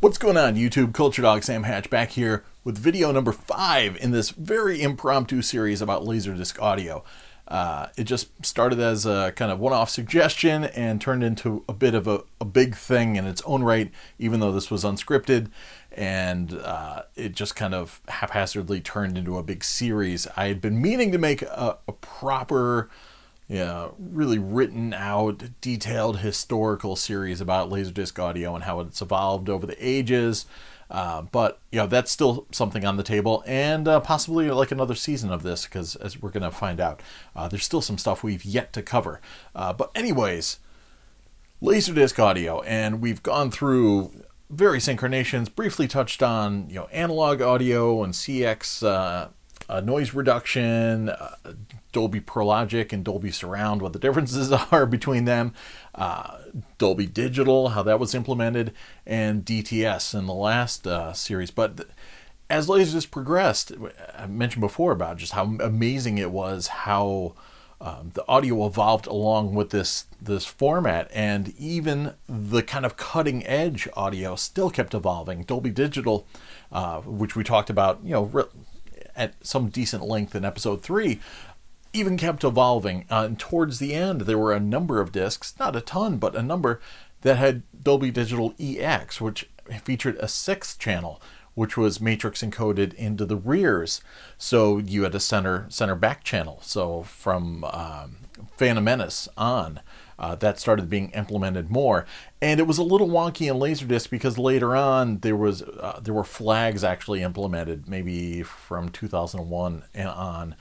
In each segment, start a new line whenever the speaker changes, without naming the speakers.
What's going on YouTube? Culturedog Sam Hatch back here with video number 5 in this very impromptu series about LaserDisc audio. It just started as a kind of one-off suggestion and turned into a bit of a big thing in its own right, even though this was unscripted, and it just kind of haphazardly turned into a big series. I had been meaning to make a proper, really written out, detailed historical series about LaserDisc audio and how it's evolved over the ages. But that's still something on the table, and possibly like another season of this, because as we're going to find out, there's still some stuff we've yet to cover. But anyways, LaserDisc audio, and we've gone through various incarnations, briefly touched on analog audio and CX noise reduction, Dolby Logic and Dolby Surround, what the differences are between them, Dolby Digital, how that was implemented, and DTS in the last series. But as LaserDisc progressed, I mentioned before about just how amazing it was how the audio evolved along with this format, and even the kind of cutting edge audio still kept evolving. Dolby Digital, which we talked about, at some decent length in episode 3, even kept evolving. And towards the end, there were a number of discs, not a ton, but a number, that had Dolby Digital EX, which featured a 6th channel, which was matrix encoded into the rears. So you had a center back channel. So from Phantom Menace on, that started being implemented more, and it was a little wonky in LaserDisc because later on there were flags actually implemented, maybe from 2001 and on,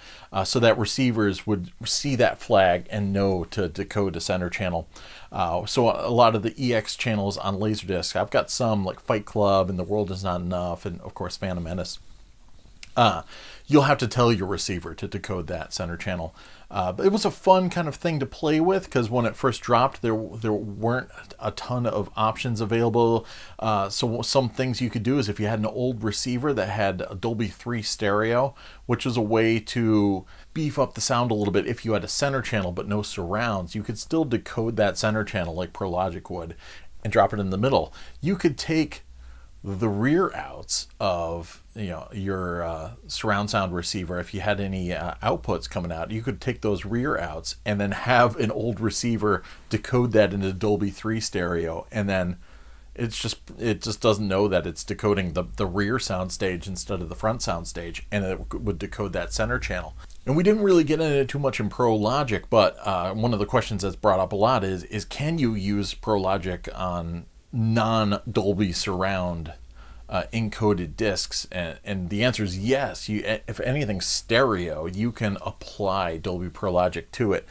so that receivers would see that flag and know to decode a center channel. So a lot of the EX channels on LaserDisc, I've got some like Fight Club and The World Is Not Enough, and of course Phantom Menace. You'll have to tell your receiver to decode that center channel. But it was a fun kind of thing to play with, because when it first dropped, there weren't a ton of options available. So some things you could do is if you had an old receiver that had a Dolby 3 stereo, which was a way to beef up the sound a little bit. If you had a center channel but no surrounds, you could still decode that center channel like Logic would and drop it in the middle. You could take the rear outs of your surround sound receiver. If you had any outputs coming out, you could take those rear outs and then have an old receiver decode that into Dolby 3 stereo, and then it just doesn't know that it's decoding the rear sound stage instead of the front sound stage, and it would decode that center channel. And we didn't really get into it too much in Logic, but one of the questions that's brought up a lot is can you use Logic on non-Dolby Surround encoded discs? And the answer is yes. If anything stereo, you can apply Dolby Logic to it.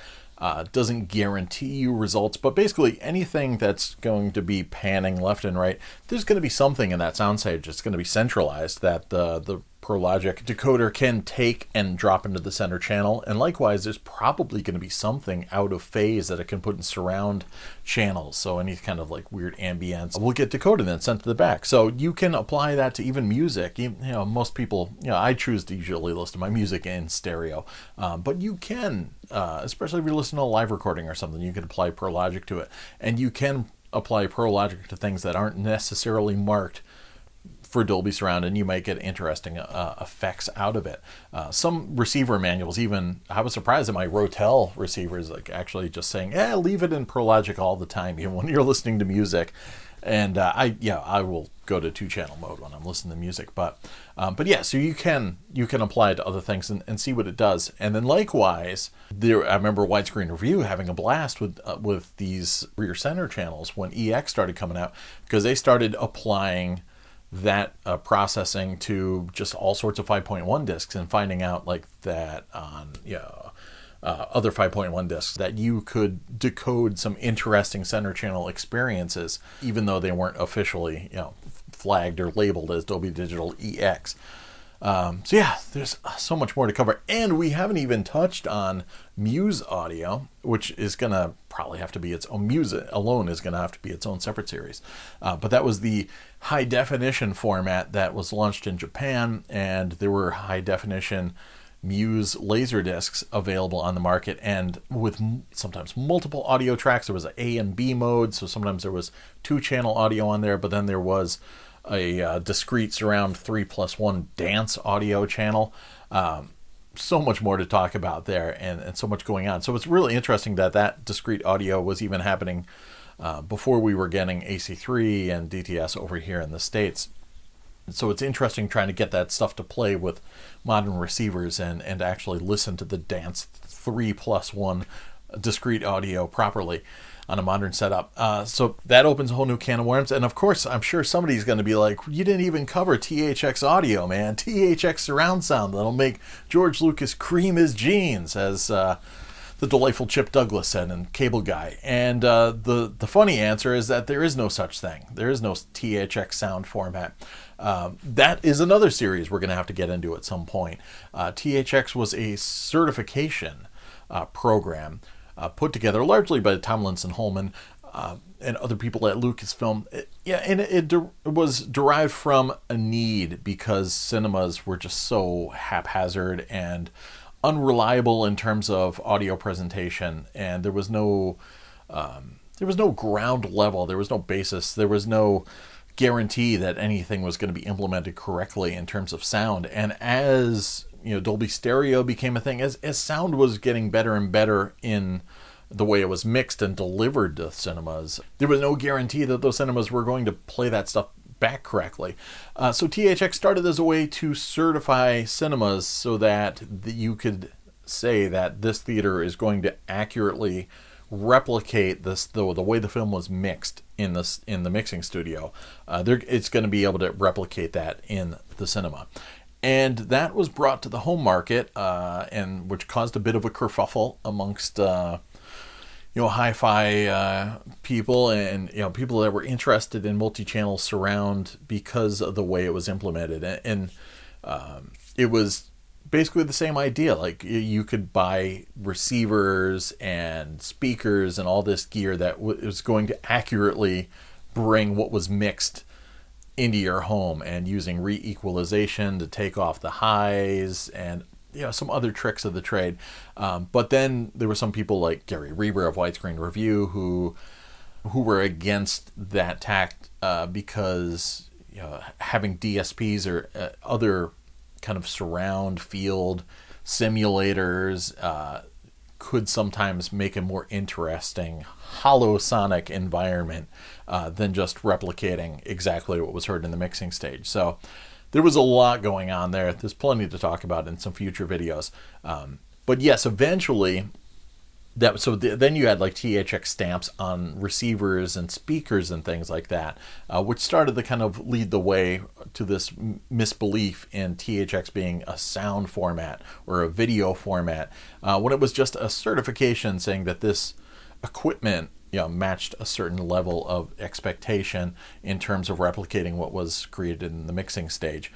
Doesn't guarantee you results, but basically anything that's going to be panning left and right, there's going to be something in that sound stage. It's going to be centralized that the Logic decoder can take and drop into the center channel, and likewise there's probably going to be something out of phase that it can put in surround channels, so any kind of like weird ambience will get decoded and sent to the back. So you can apply that to even music. Most people, I choose to usually listen to my music in stereo, but you can, especially if you're listening to a live recording or something, you can apply Logic to it, and you can apply Logic to things that aren't necessarily marked for Dolby Surround, and you might get interesting effects out of it. Some receiver manuals, even, I was surprised at my Rotel receivers, like actually just saying, leave it in Logic all the time, even when you're listening to music. And I will go to 2-channel mode when I'm listening to music. But yeah, so you can apply it to other things and see what it does. And then likewise, I remember Widescreen Review having a blast with these rear center channels when EX started coming out, because they started applying that processing to just all sorts of 5.1 discs, and finding out like that on other 5.1 discs that you could decode some interesting center channel experiences, even though they weren't officially flagged or labeled as Dolby Digital EX. So yeah, there's so much more to cover, and we haven't even touched on MUSE audio, which is gonna probably have to be its own. MUSE alone is gonna have to be its own separate series. But that was the high definition format that was launched in Japan, and there were high definition MUSE LaserDiscs available on the market, and with sometimes multiple audio tracks. There was an A and B mode, so sometimes there was 2-channel audio on there, but then there was a discrete surround 3+1 dance audio channel. So much more to talk about there, and so much going on. So it's really interesting that that discrete audio was even happening before we were getting AC3 and DTS over here in the States. So it's interesting trying to get that stuff to play with modern receivers and actually listen to the Dance 3+1 discrete audio properly on a modern setup. So that opens a whole new can of worms. And of course, I'm sure somebody's going to be like, you didn't even cover THX audio, man. THX surround sound that'll make George Lucas cream his jeans, as the delightful Chip Douglas said in Cable Guy. And the funny answer is that there is no such thing. There is no THX sound format. That is another series we're going to have to get into at some point. THX was a certification program put together largely by Tomlinson Holman and other people at Lucasfilm. It was derived from a need because cinemas were just so haphazard and unreliable in terms of audio presentation, and there was no ground level, there was no basis, there was no guarantee that anything was going to be implemented correctly in terms of sound. And as Dolby Stereo became a thing, as sound was getting better and better in the way it was mixed and delivered to cinemas, there was no guarantee that those cinemas were going to play that stuff back correctly. So THX started as a way to certify cinemas so that you could say that this theater is going to accurately replicate the way the film was mixed in the mixing studio. It's going to be able to replicate that in the cinema. And that was brought to the home market, and which caused a bit of a kerfuffle amongst hi-fi people and people that were interested in multi-channel surround because of the way it was implemented. And it was basically the same idea. Like, you could buy receivers and speakers and all this gear that was going to accurately bring what was mixed into your home, and using re-equalization to take off the highs and some other tricks of the trade. But then there were some people like Gary Reber of Widescreen Review who were against that tact because having DSPs or other kind of surround field simulators could sometimes make a more interesting hollow sonic environment than just replicating exactly what was heard in the mixing stage. So there was a lot going on there. There's plenty to talk about in some future videos. But yes, eventually, then you had like THX stamps on receivers and speakers and things like that, which started to kind of lead the way to this misbelief in THX being a sound format or a video format, when it was just a certification saying that this equipment matched a certain level of expectation in terms of replicating what was created in the mixing stage.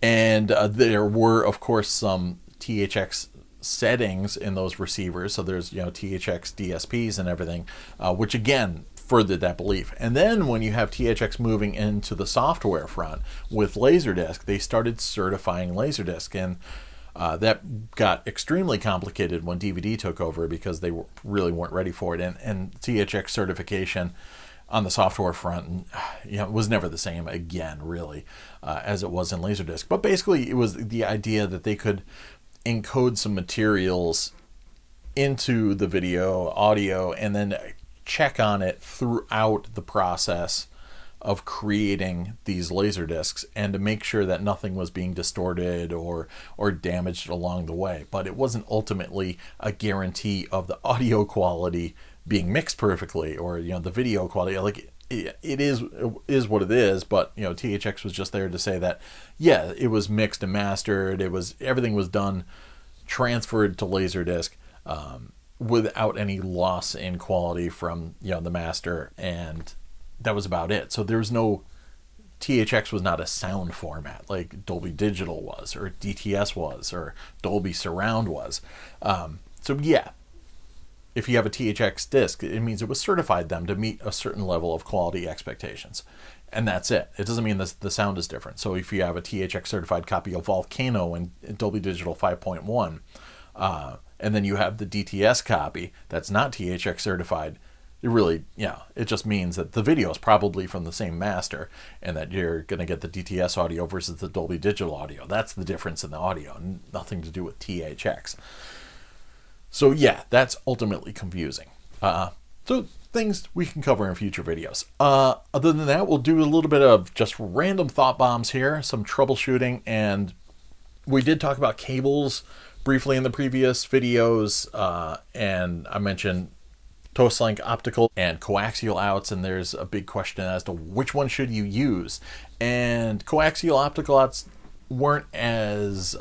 And there were, of course, some THX settings in those receivers. So there's THX DSPs and everything, which again furthered that belief. And then when you have THX moving into the software front with LaserDisc, they started certifying LaserDisc, and that got extremely complicated when DVD took over because they really weren't ready for it. And THX certification on the software front, was never the same again, really, as it was in LaserDisc. But basically, it was the idea that they could encode some materials into the video, audio, and then check on it throughout the process of creating these LaserDiscs, and to make sure that nothing was being distorted or damaged along the way. But it wasn't ultimately a guarantee of the audio quality being mixed perfectly, or the video quality. Like, it is what it is. But THX was just there to say that it was mixed and mastered. Everything was done, transferred to LaserDisc, without any loss in quality from the master, and that was about it. So there was no, THX was not a sound format like Dolby Digital was, or DTS was, or Dolby Surround was. If you have a THX disc, it means it was certified them to meet a certain level of quality expectations. And that's it. It doesn't mean the sound is different. So if you have a THX certified copy of Volcano in Dolby Digital 5.1, and then you have the DTS copy that's not THX certified, it really, it just means that the video is probably from the same master and that you're going to get the DTS audio versus the Dolby Digital audio. That's the difference in the audio, nothing to do with THX. So yeah, that's ultimately confusing. So things we can cover in future videos. Other than that, we'll do a little bit of just random thought bombs here, some troubleshooting, and we did talk about cables briefly in the previous videos, and I mentioned Toslink Optical and Coaxial outs, and there's a big question as to which one should you use. And Coaxial Optical outs weren't as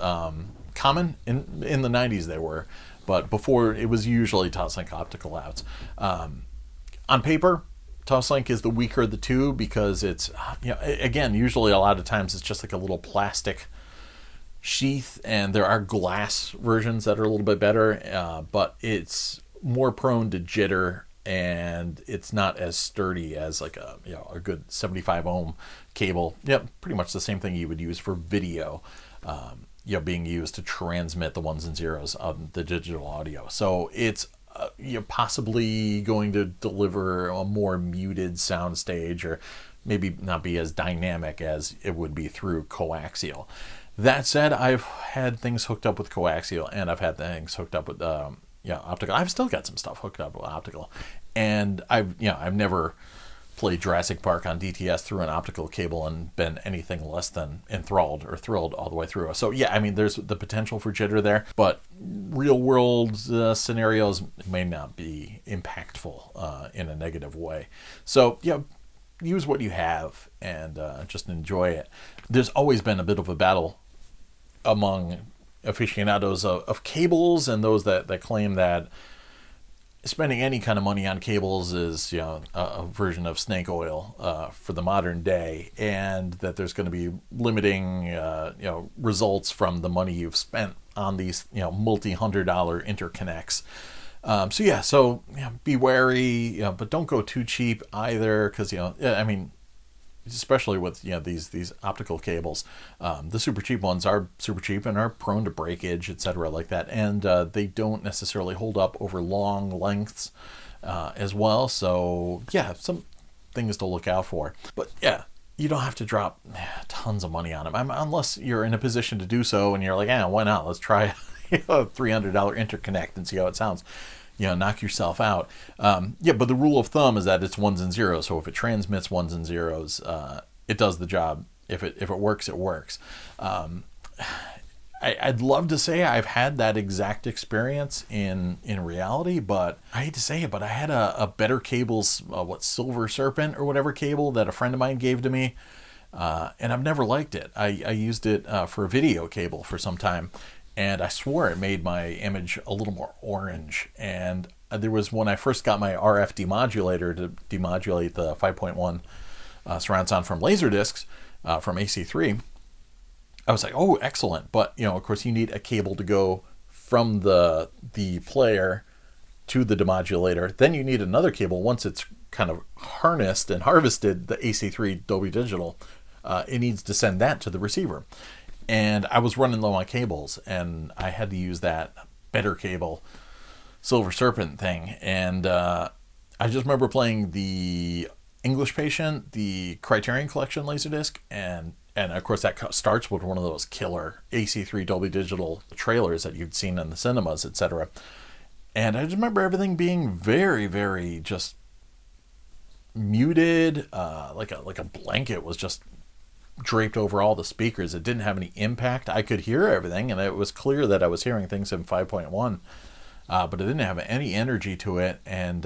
common in the 90s. They were, but before it was usually Toslink Optical outs. On paper, Toslink is the weaker of the two because it's, again, usually a lot of times it's just like a little plastic sheath, and there are glass versions that are a little bit better, but it's more prone to jitter, and it's not as sturdy as like a good 75 ohm cable. Pretty much the same thing you would use for video, being used to transmit the ones and zeros of the digital audio. So it's possibly going to deliver a more muted sound stage, or maybe not be as dynamic as it would be through coaxial. That said, I've had things hooked up with coaxial, and I've had things hooked up with optical. I've still got some stuff hooked up with optical, and I've never played Jurassic Park on DTS through an optical cable and been anything less than enthralled or thrilled all the way through. So yeah, I mean, there's the potential for jitter there, but real world scenarios may not be impactful in a negative way. So use what you have and just enjoy it. There's always been a bit of a battle among aficionados of cables and those that claim that spending any kind of money on cables is a version of snake oil for the modern day, and that there's going to be limiting results from the money you've spent on these multi-$100 interconnects. So be wary, but don't go too cheap either, because especially with these optical cables, the super cheap ones are super cheap and are prone to breakage, etc., like that, and they don't necessarily hold up over long lengths as well. So some things to look out for. But you don't have to drop tons of money on them, unless you're in a position to do so and you're like, why not? Let's try a $300 interconnect and see how it sounds. Knock yourself out. But the rule of thumb is that it's ones and zeros. So if it transmits ones and zeros, it does the job. If it works, it works. I'd love to say I've had that exact experience in reality, but I hate to say it, but I had a Better Cables, Silver Serpent or whatever cable that a friend of mine gave to me, and I've never liked it. I used it for a video cable for some time, and I swore it made my image a little more orange. And there was, when I first got my RF demodulator to demodulate the 5.1 surround sound from LaserDiscs, from AC3, I was like, oh, excellent. But, of course, you need a cable to go from the player to the demodulator. Then you need another cable once it's kind of harnessed and harvested the AC3 Dolby Digital. It needs to send that to the receiver. And I was running low on cables, and I had to use that Better Cable Silver Serpent thing. And I just remember playing the English Patient, the Criterion Collection LaserDisc, and of course that starts with one of those killer AC3 Dolby Digital trailers that you'd seen in the cinemas, etc. And I just remember everything being very, very just muted, like a blanket was just draped over all the speakers. It didn't have any impact. I could hear everything, and it was clear that I was hearing things in 5.1, but it didn't have any energy to it. And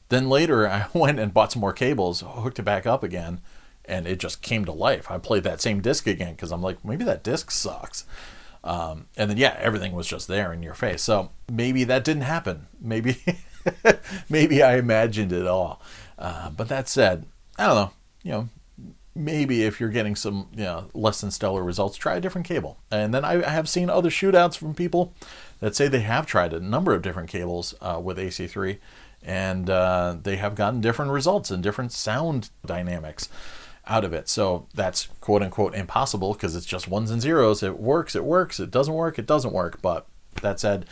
then later I went and bought some more cables, hooked it back up again, and it just came to life. I played that same disc again because I'm like, maybe that disc sucks. And then everything was just there in your face. So maybe that didn't happen. Maybe maybe I imagined it all. But that said, I don't know. Maybe if you're getting some less than stellar results, try a different cable. And then I have seen other shootouts from people that say they have tried a number of different cables with AC3, and they have gotten different results and different sound dynamics out of it. So that's quote unquote impossible because it's just ones and zeros. It works, it doesn't work, it doesn't work. But that said,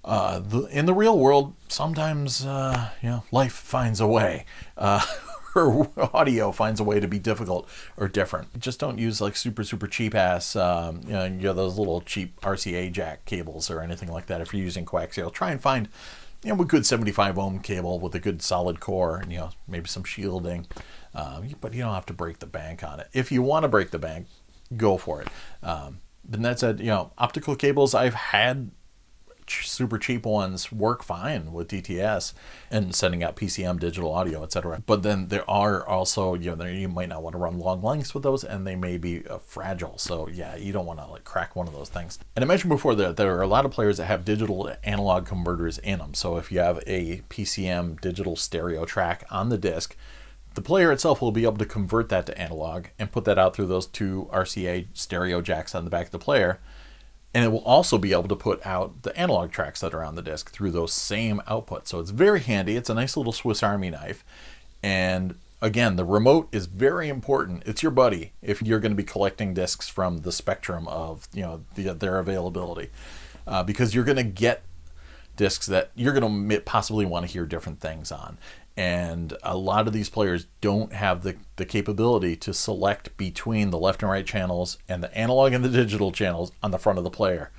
In the real world, sometimes life finds a way. Or audio finds a way to be difficult or different. Just don't use like super cheap ass those little cheap RCA jack cables or anything like that. If you're using coaxial, try and find a good 75 ohm cable with a good solid core and maybe some shielding. But you don't have to break the bank on it. If you want to break the bank, go for it. Then that said, optical cables, I've had super cheap ones work fine with DTS and sending out PCM digital audio, etc. But then there are also, you might not want to run long lengths with those, and they may be fragile. So yeah, you don't want to like crack one of those things. And I mentioned before that there are a lot of players that have digital to analog converters in them. So if you have a PCM digital stereo track on the disc, the player itself will be able to convert that to analog and put that out through those two RCA stereo jacks on the back of the player. And it will also be able to put out the analog tracks that are on the disc through those same outputs. So it's very handy. It's a nice little Swiss Army knife. And again, the remote is very important. It's your buddy if you're going to be collecting discs from the spectrum of their availability, because you're going to get discs that you're going to possibly want to hear different things on. And a lot of these players don't have the capability to select between the left and right channels and the analog and the digital channels on the front of the player.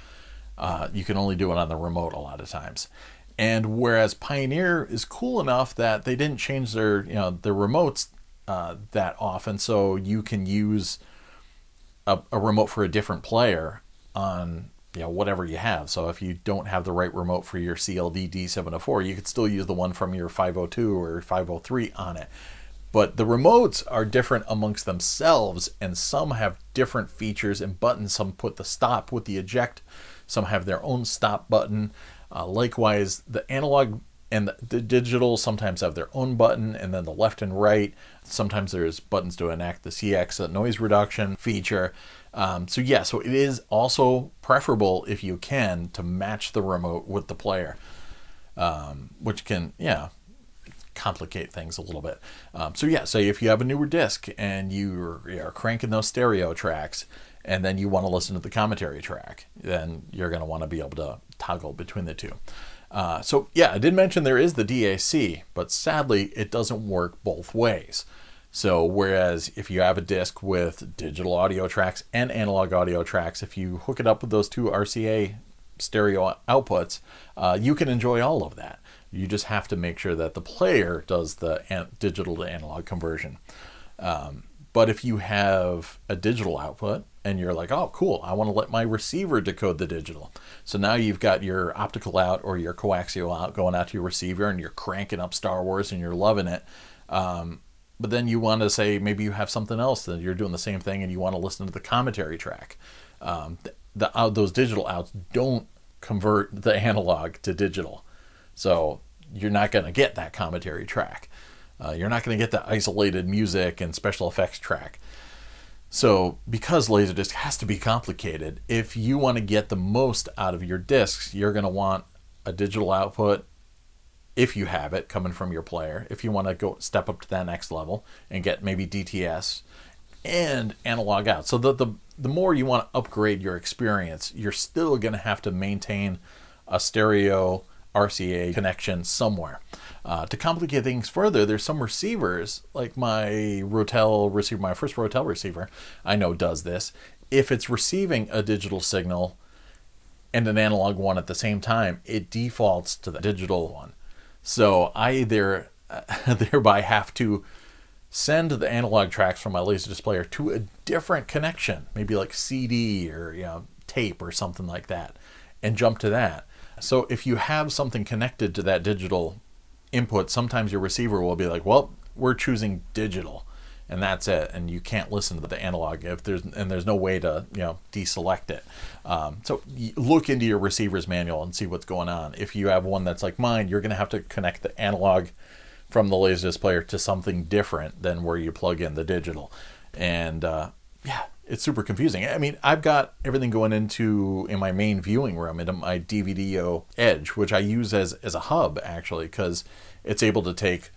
You can only do it on the remote a lot of times. And whereas Pioneer is cool enough that they didn't change their remotes that often, so you can use a remote for a different player on whatever you have. So if you don't have the right remote for your CLD D704, you could still use the one from your 502 or 503 on it. But the remotes are different amongst themselves, and some have different features and buttons. Some put the stop with the eject, some have their own stop button. Likewise, the analog and the digital sometimes have their own button, and then the left and right. Sometimes there's buttons to enact the CX noise reduction feature. So it is also preferable, if you can, to match the remote with the player, which can, complicate things a little bit. Say if you have a newer disc and you're cranking those stereo tracks, and then you want to listen to the commentary track, then you're going to want to be able to toggle between the two. I did mention there is the DAC, but sadly it doesn't work both ways. So whereas if you have a disc with digital audio tracks and analog audio tracks, if you hook it up with those two RCA stereo outputs, you can enjoy all of that. You just have to make sure that the player does the digital to analog conversion. But if you have a digital output and you're like, oh, cool, I want to let my receiver decode the digital. So now you've got your optical out or your coaxial out going out to your receiver, and you're cranking up Star Wars and you're loving it. But then you want to say, maybe you have something else that you're doing the same thing and you want to listen to the commentary track. Those digital outs don't convert the analog to digital. So you're not going to get that commentary track. You're not going to get the isolated music and special effects track. So because LaserDisc has to be complicated, if you want to get the most out of your discs, you're going to want a digital output, if you have it coming from your player. If you want to go step up to that next level and get maybe DTS and analog out. So the more you want to upgrade your experience, you're still going to have to maintain a stereo RCA connection somewhere. To complicate things further, there's some receivers, like my Rotel receiver, my first Rotel receiver, I know does this. If it's receiving a digital signal and an analog one at the same time, it defaults to the digital one. So I thereby have to send the analog tracks from my LaserDisc player to a different connection, maybe like CD or tape or something like that, and jump to that. So if you have something connected to that digital input, sometimes your receiver will be like, well, we're choosing digital, and that's it, and you can't listen to the analog there's no way to deselect it. So look into your receiver's manual and see what's going on. If you have one that's like mine, you're going to have to connect the analog from the LaserDisc player to something different than where you plug in the digital. And it's super confusing. I mean, I've got everything going in my main viewing room, into my DVDO Edge, which I use as a hub, actually, because it's able to take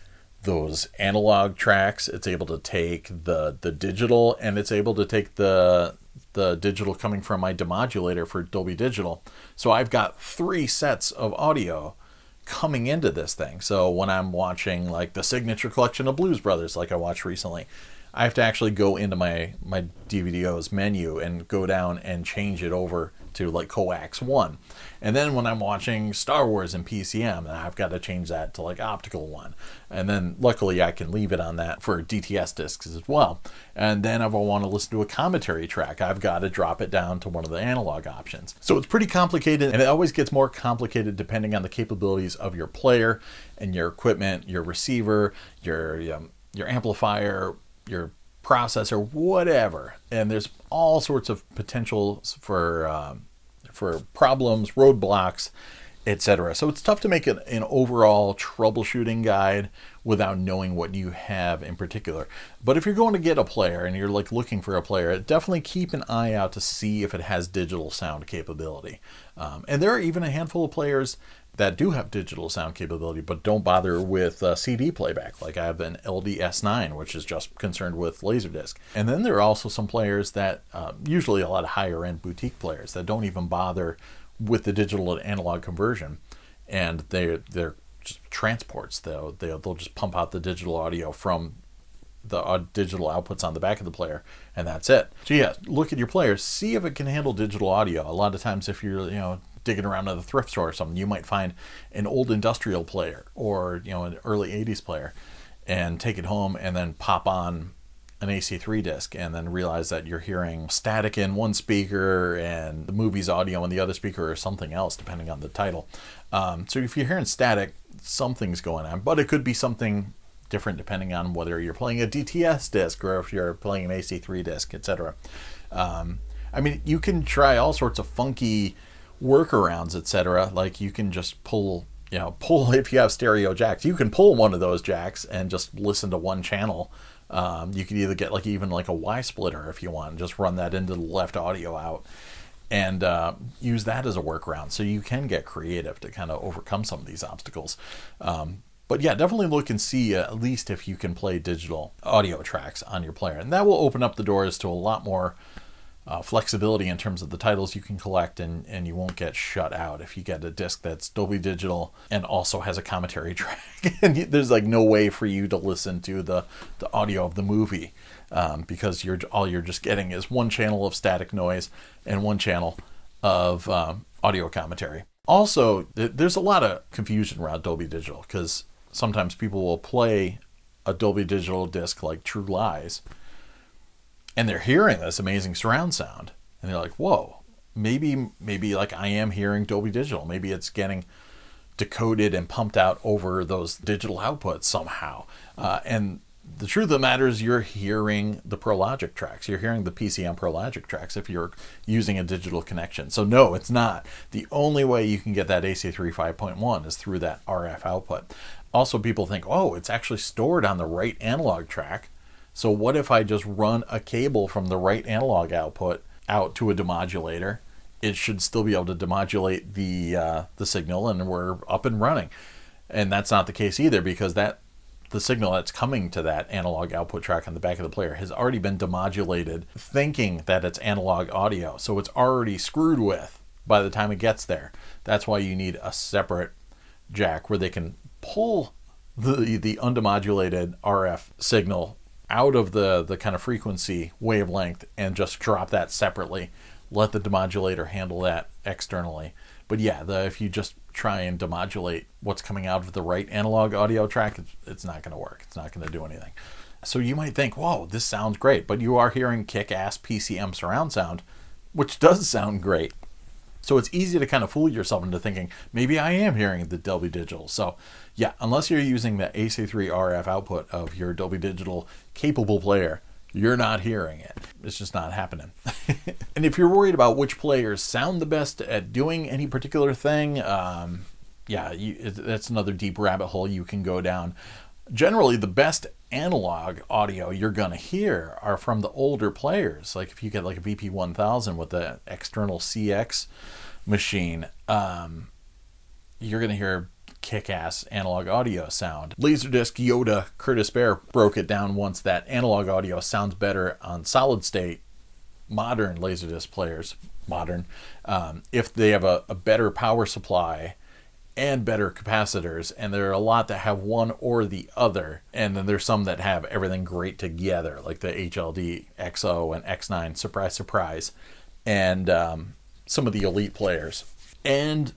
those analog tracks, it's able to take the digital, and it's able to take the the digital coming from my demodulator for Dolby Digital. So I've got 3 sets of audio coming into this thing. So when I'm watching like the signature collection of Blues Brothers, like I watched recently, I have to actually go into my DVDOs menu and go down and change it over to like coax 1. And then when I'm watching Star Wars in PCM, I've got to change that to like optical 1. And then luckily I can leave it on that for DTS discs as well. And then if I want to listen to a commentary track, I've got to drop it down to one of the analog options. So it's pretty complicated, and it always gets more complicated depending on the capabilities of your player and your equipment, your receiver, your amplifier, your processor, whatever. And there's all sorts of potentials for problems, roadblocks, etc. So it's tough to make an overall troubleshooting guide without knowing what you have in particular. But if you're going to get a player and you're like looking for a player, definitely keep an eye out to see if it has digital sound capability. And there are even a handful of players that do have digital sound capability, but don't bother with CD playback. Like I have an LDS9, which is just concerned with LaserDisc. And then there are also some players that, usually a lot of higher end boutique players, that don't even bother with the digital and analog conversion. And they're just transports. They'll just pump out the digital audio from the digital outputs on the back of the player, and that's it. So yeah, look at your player, see if it can handle digital audio. A lot of times if you're, digging around at the thrift store or something, you might find an old industrial player or an early 80s player and take it home and then pop on an AC3 disc and then realize that you're hearing static in one speaker and the movie's audio in the other speaker or something else depending on the title. So if you're hearing static, something's going on, but it could be something different depending on whether you're playing a DTS disc or if you're playing an AC3 disc, etc. You can try all sorts of funky workarounds, etc. Like you can just pull if you have stereo jacks, you can pull one of those jacks and just listen to one channel. You could either get even a Y splitter if you want, and just run that into the left audio out and use that as a workaround. So you can get creative to kind of overcome some of these obstacles. But yeah, definitely look and see at least if you can play digital audio tracks on your player, and that will open up the doors to a lot more flexibility in terms of the titles you can collect, and you won't get shut out if you get a disc that's Dolby Digital and also has a commentary track. And there's no way for you to listen to the audio of the movie because all you're just getting is one channel of static noise and one channel of audio commentary. Also, there's a lot of confusion around Dolby Digital because sometimes people will play a Dolby Digital disc like True Lies, and they're hearing this amazing surround sound, and they're like, whoa, maybe I am hearing Dolby Digital. Maybe it's getting decoded and pumped out over those digital outputs somehow. And the truth of the matter is you're hearing the ProLogic tracks. You're hearing the PCM ProLogic tracks if you're using a digital connection. So no, it's not. The only way you can get that AC3 5.1 is through that RF output. Also, people think, oh, it's actually stored on the right analog track. So what if I just run a cable from the right analog output out to a demodulator? It should still be able to demodulate the signal, and we're up and running. And that's not the case either, because the signal that's coming to that analog output track on the back of the player has already been demodulated, thinking that it's analog audio. So it's already screwed with by the time it gets there. That's why you need a separate jack where they can pull the undemodulated RF signal out of the kind of frequency wavelength and just drop that separately. Let the demodulator handle that externally. But yeah, if you just try and demodulate what's coming out of the right analog audio track, it's not going to work. It's not going to do anything. So you might think, whoa, this sounds great, but you are hearing kick-ass PCM surround sound, which does sound great. So it's easy to kind of fool yourself into thinking, maybe I am hearing the Dolby Digital. So yeah, unless you're using the AC3 RF output of your Dolby Digital capable player, you're not hearing it. It's just not happening. And if you're worried about which players sound the best at doing any particular thing, that's another deep rabbit hole you can go down. Generally, the best analog audio you're going to hear are from the older players. Like if you get like a VP1000 with the external CX machine, you're going to hear kick-ass analog audio sound. LaserDisc Yoda Curtis Bear broke it down once that analog audio sounds better on solid state modern LaserDisc players, if they have a better power supply and better capacitors, and there are a lot that have one or the other, and then there's some that have everything great together, like the HLD XO and X9, surprise, surprise, and some of the elite players. And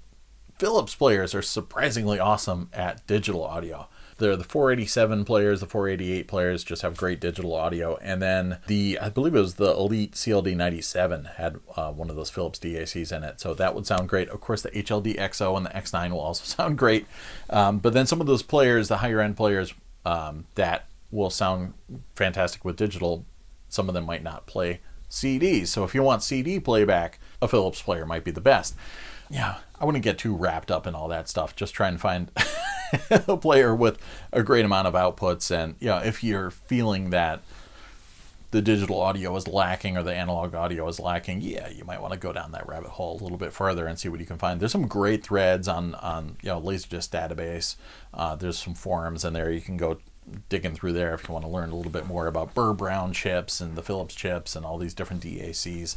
Philips players are surprisingly awesome at digital audio. The 487 players, the 488 players just have great digital audio. And then I believe it was the Elite CLD97 had one of those Philips DACs in it. So that would sound great. Of course, the HLD XO and the X9 will also sound great. But then some of those players, the higher end players that will sound fantastic with digital, some of them might not play CDs. So if you want CD playback, a Philips player might be the best. Yeah, I wouldn't get too wrapped up in all that stuff. Just try and find a player with a great amount of outputs. And if you're feeling that the digital audio is lacking or the analog audio is lacking, you might want to go down that rabbit hole a little bit further and see what you can find. There's some great threads on LaserDisc database. There's some forums in there. You can go digging through there if you want to learn a little bit more about Burr Brown chips and the Philips chips and all these different DACs,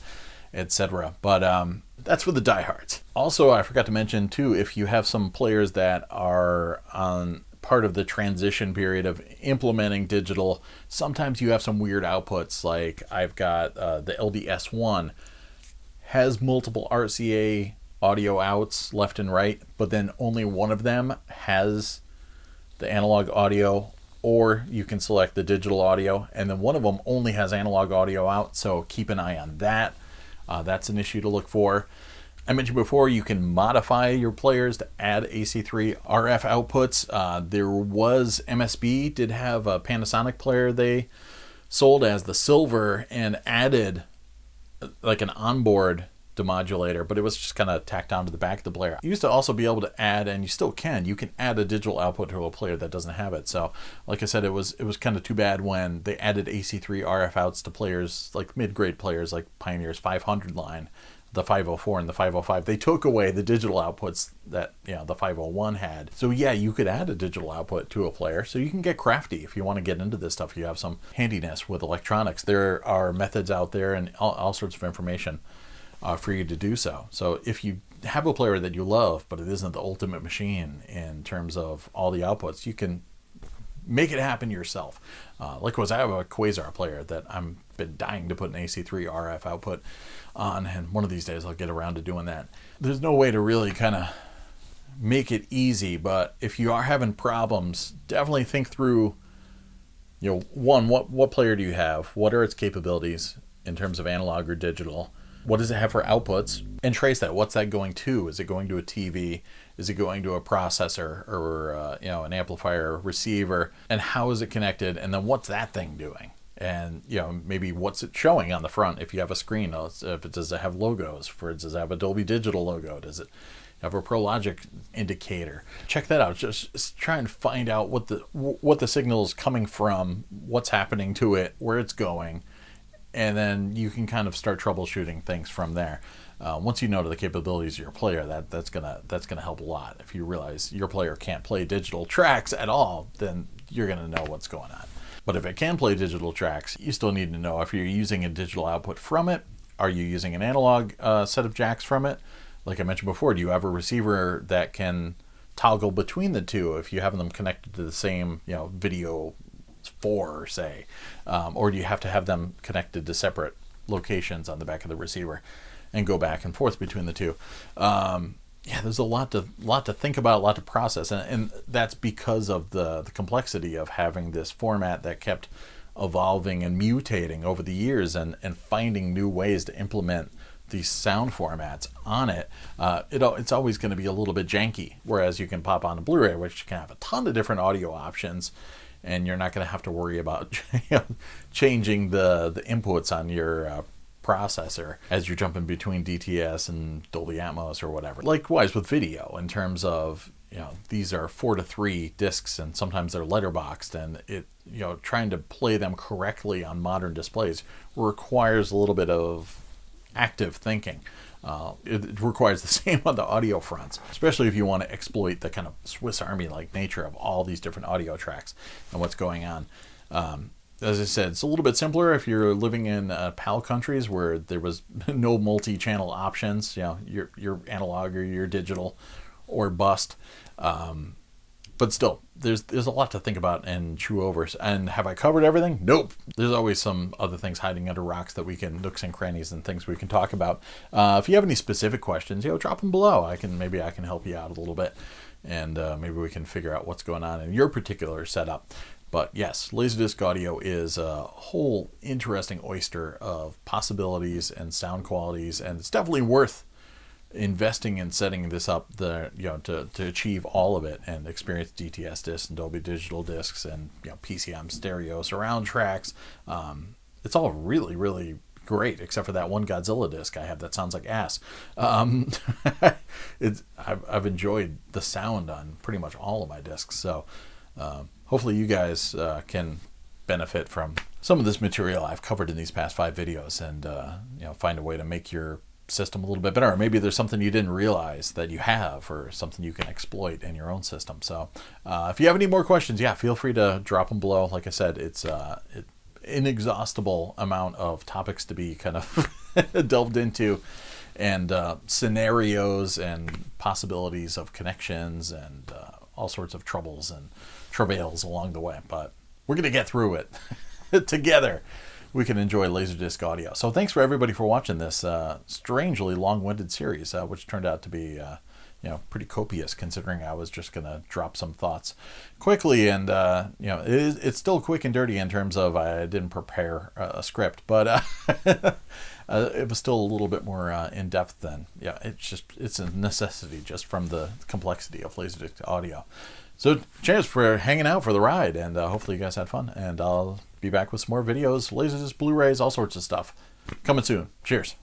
etc. But that's for the diehards. Also, I forgot to mention too, if you have some players that are on part of the transition period of implementing digital, sometimes you have some weird outputs. Like I've got the LDS1 has multiple RCA audio outs left and right, but then only one of them has the analog audio, or you can select the digital audio, and then one of them only has analog audio out, so keep an eye on that. That's an issue to look for. I mentioned before you can modify your players to add AC3 RF outputs. There was MSB did have a Panasonic player they sold as the silver and added like an onboard demodulator, but it was just kind of tacked onto the back of the player. You used to also be able to add, and you still can, you can add a digital output to a player that doesn't have it. So like I said, it was kind of too bad when they added AC3 RF outs to players like mid-grade players like Pioneer's 500 line, the 504 and the 505. They took away the digital outputs that the 501 had. So you could add a digital output to a player. So you can get crafty if you want to get into this stuff. You have some handiness with electronics. There are methods out there and all sorts of information for you to do so. So if you have a player that you love, but it isn't the ultimate machine in terms of all the outputs, you can make it happen yourself. Likewise, I have a Quasar player that I'm been dying to put an AC3 RF output on, and one of these days I'll get around to doing that. There's no way to really kind of make it easy, but if you are having problems, definitely think through, one, what player do you have? What are its capabilities in terms of analog or digital? What does it have for outputs? And trace that. What's that going to? Is it going to a TV? Is it going to a processor or an amplifier or receiver? And how is it connected? And then what's that thing doing? And maybe what's it showing on the front if you have a screen? Does it have logos? Does it have a Dolby Digital logo? Does it have a ProLogic indicator? Check that out. Just try and find out what the signal is coming from, what's happening to it, where it's going. And then you can kind of start troubleshooting things from there. Once you know the capabilities of your player, that's gonna help a lot. If you realize your player can't play digital tracks at all, then you're gonna know what's going on. But if it can play digital tracks, you still need to know if you're using a digital output from it. Are you using an analog set of jacks from it? Like I mentioned before, do you have a receiver that can toggle between the two if you have them connected to the same video 4, say, or do you have to have them connected to separate locations on the back of the receiver and go back and forth between the two? There's a lot to think about, a lot to process, and that's because of the complexity of having this format that kept evolving and mutating over the years, and finding new ways to implement these sound formats on it. It's always going to be a little bit janky, whereas you can pop on a Blu-ray, which can have a ton of different audio options, and you're not going to have to worry about changing the inputs on your processor as you're jumping between DTS and Dolby Atmos or whatever. Likewise with video, in terms of these are 4:3 discs, and sometimes they're letterboxed, and trying to play them correctly on modern displays requires a little bit of active thinking. It requires the same on the audio fronts, especially if you want to exploit the kind of Swiss Army-like nature of all these different audio tracks and what's going on. as I said, it's a little bit simpler if you're living in PAL countries where there was no multi-channel options. You know, your analog or your digital or bust. But still, there's a lot to think about and chew over. And have I covered everything? Nope. There's always some other things hiding under rocks that we can, nooks and crannies and things we can talk about. If you have any specific questions, drop them below. Maybe I can help you out a little bit, and maybe we can figure out what's going on in your particular setup. But yes, LaserDisc audio is a whole interesting oyster of possibilities and sound qualities, and it's definitely worth investing in setting this up to achieve all of it and experience DTS discs and Dolby Digital discs and PCM stereo surround tracks. It's all really, really great, except for that one Godzilla disc I have that sounds like ass. I've enjoyed the sound on pretty much all of my discs, so hopefully you guys can benefit from some of this material I've covered in these past 5 videos, and find a way to make your system a little bit better. Or maybe there's something you didn't realize that you have, or something you can exploit in your own system. So if you have any more questions, feel free to drop them below. Like I said, it's an inexhaustible amount of topics to be kind of delved into, and scenarios and possibilities of connections and all sorts of troubles and travails along the way. But we're going to get through it together. We can enjoy LaserDisc audio. So thanks for everybody for watching this strangely long-winded series, which turned out to be pretty copious, considering I was just going to drop some thoughts quickly. And it's still quick and dirty in terms of I didn't prepare a script, but it was still a little bit more in depth than it's a necessity just from the complexity of LaserDisc audio. So cheers for hanging out for the ride, and hopefully you guys had fun, and I'll be back with some more videos, LaserDisc, Blu-rays, all sorts of stuff coming soon. Cheers.